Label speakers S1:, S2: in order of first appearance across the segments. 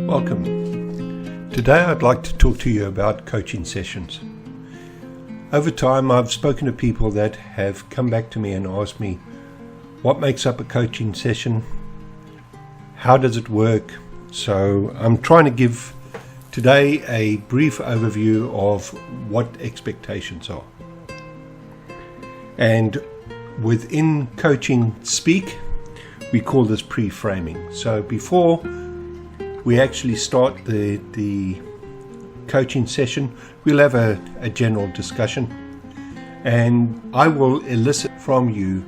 S1: Welcome. Today I'd like to talk to you about coaching sessions. Over time I've spoken to people that have come back to me and asked me what makes up a coaching session, how does it work. So I'm trying to give today a brief overview of what expectations are. And within coaching speak, we call this pre-framing. So before we actually start the coaching session, we'll have a general discussion, and I will elicit from you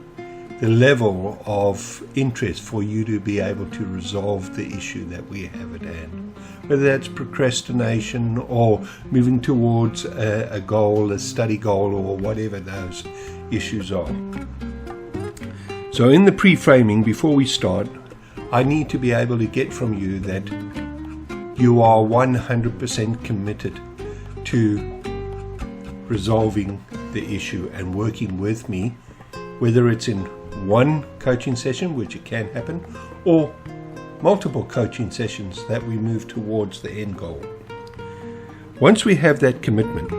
S1: the level of interest for you to be able to resolve the issue that we have at hand, whether that's procrastination or moving towards a goal, a study goal, or whatever those issues are. So in the pre-framing, before we start, I need to be able to get from you that you are 100% committed to resolving the issue and working with me, whether it's in one coaching session, which it can happen, or multiple coaching sessions that we move towards the end goal. Once we have that commitment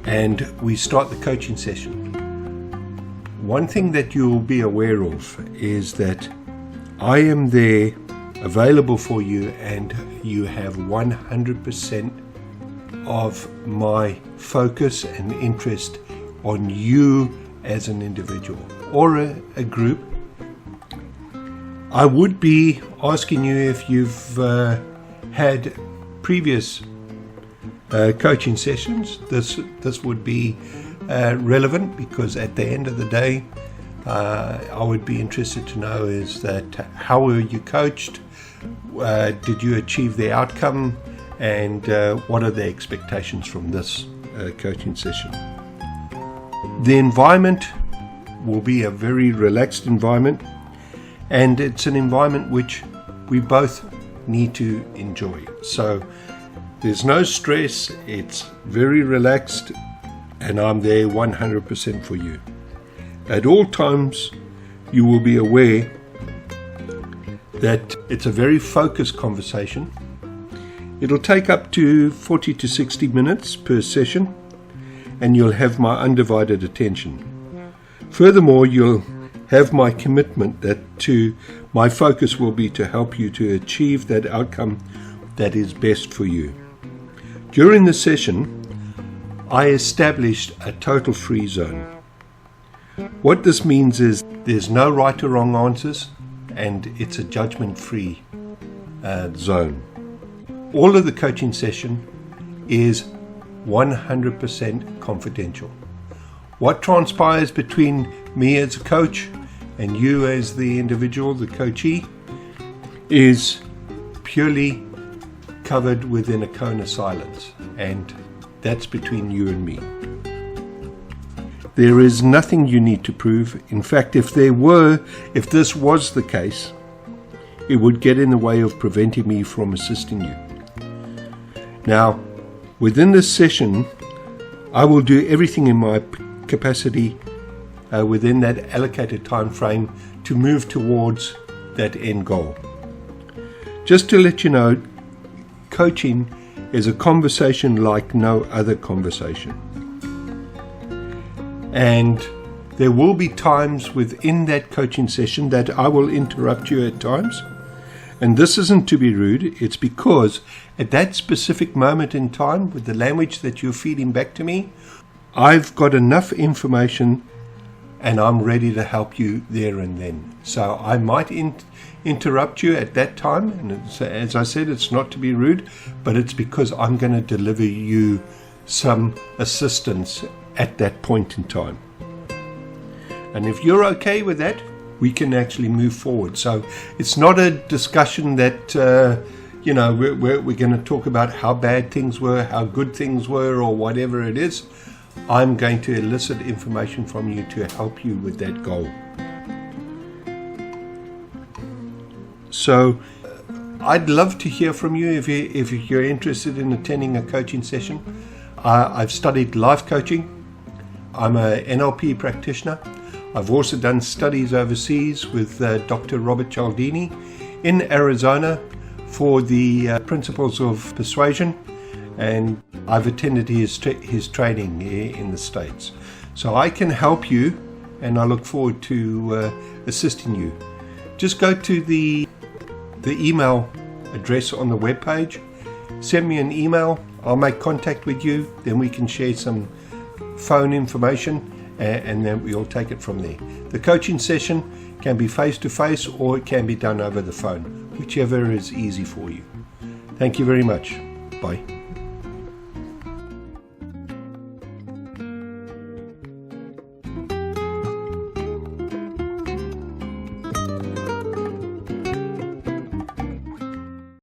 S1: and we start the coaching session, one thing that you'll be aware of is that I am there available for you, and you have 100% of my focus and interest on you as an individual or a group. I would be asking you if you've had previous coaching sessions. This would be relevant, because at the end of the day, I would be interested to know is that how were you coached? Did you achieve the outcome? And what are the expectations from this coaching session? The environment will be a very relaxed environment, and it's an environment which we both need to enjoy. So there's no stress, it's very relaxed, and I'm there 100% for you. At all times, you will be aware that it's a very focused conversation. It'll take up to 40 to 60 minutes per session, and you'll have my undivided attention. Furthermore, you'll have my commitment that my focus will be to help you to achieve that outcome that is best for you. During the session, I established a total free zone. What this means is there's no right or wrong answers, and it's a judgment-free zone. All of the coaching session is 100% confidential. What transpires between me as a coach and you as the individual, the coachee, is purely covered within a cone of silence, and that's between you and me. There is nothing you need to prove. In fact, if this was the case, it would get in the way of preventing me from assisting you. Now, within this session, I will do everything in my capacity within that allocated time frame to move towards that end goal. Just to let you know, coaching is a conversation like no other conversation. And there will be times within that coaching session that I will interrupt you at times. And this isn't to be rude, it's because at that specific moment in time, with the language that you're feeding back to me, I've got enough information and I'm ready to help you there and then. So I might interrupt you at that time, and as I said, it's not to be rude, but it's because I'm going to deliver you some assistance at that point in time. And if you're okay with that, we can actually move forward. So it's not a discussion that we're going to talk about how bad things were, how good things were, or whatever it is. I'm going to elicit information from you to help you with that goal. So I'd love to hear from you if you're interested in attending a coaching session. I've studied life coaching. I'm a NLP practitioner. I've also done studies overseas with Dr. Robert Cialdini in Arizona, for the principles of persuasion, and I've attended his training in the States. So I can help you, and I look forward to assisting you. Just go to the email address on the webpage, send me an email, I'll make contact with you, then we can share some phone information, and then we'll take it from there. The coaching session can be face-to-face, or it can be done over the phone, whichever is easy for you. Thank you very much. Bye.